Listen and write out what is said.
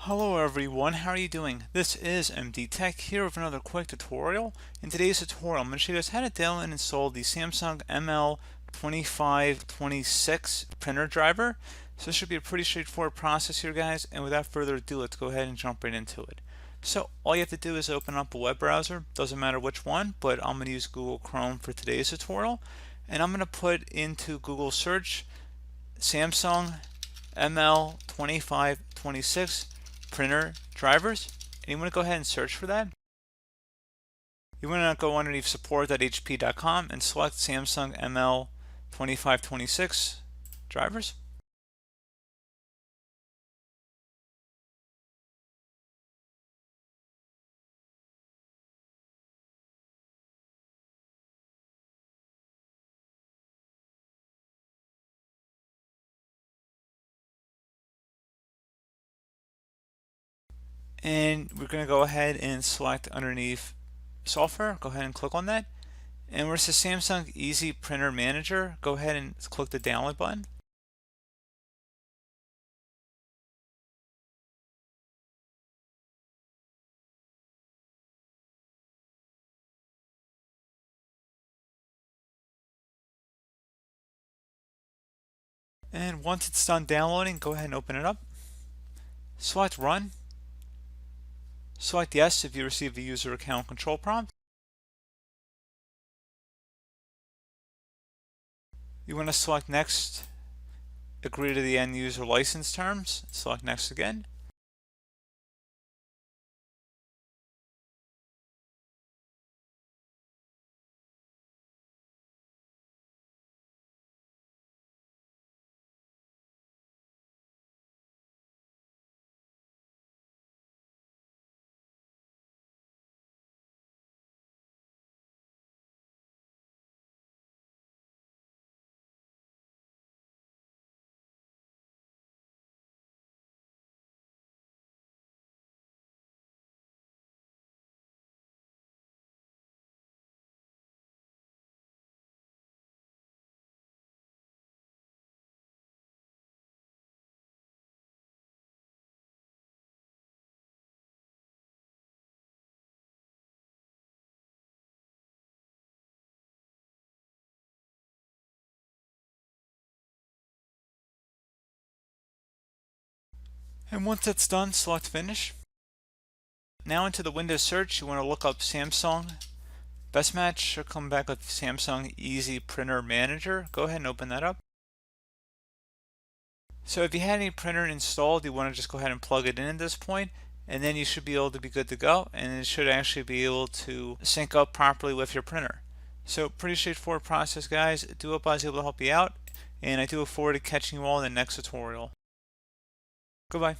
Hello everyone, how are you doing? This is MD Tech here with another quick tutorial. In today's tutorial, I'm going to show you guys how to download and install the Samsung ML2526 printer driver. So this should be a pretty straightforward process here, guys, and without further ado, let's go ahead and jump right into it. So all you have to do is open up a web browser, doesn't matter which one, but I'm going to use Google Chrome for today's tutorial, and I'm going to put into Google search Samsung ML2526 printer drivers, and you want to go ahead and search for that. You want to go underneath support.hp.com and select Samsung ML2526 drivers. And we're going to go ahead and select underneath software. Go ahead and click on that. And where it says Samsung Easy Printer Manager, go ahead and click the download button. And once it's done downloading, go ahead and open it up. Select Run. Select Yes if you receive the user account control prompt. You want to select Next, agree to the end user license terms, select Next again. And once that's done, select Finish. Now into the Windows search, you want to look up Samsung. Best match should come back with Samsung Easy Printer Manager. Go ahead and open that up. So if you had any printer installed, you want to just go ahead and plug it in at this point, and then you should be able to be good to go, and it should actually be able to sync up properly with your printer. So pretty straightforward process, guys. I do hope I was able to help you out, and I do look forward to catching you all in the next tutorial. Goodbye.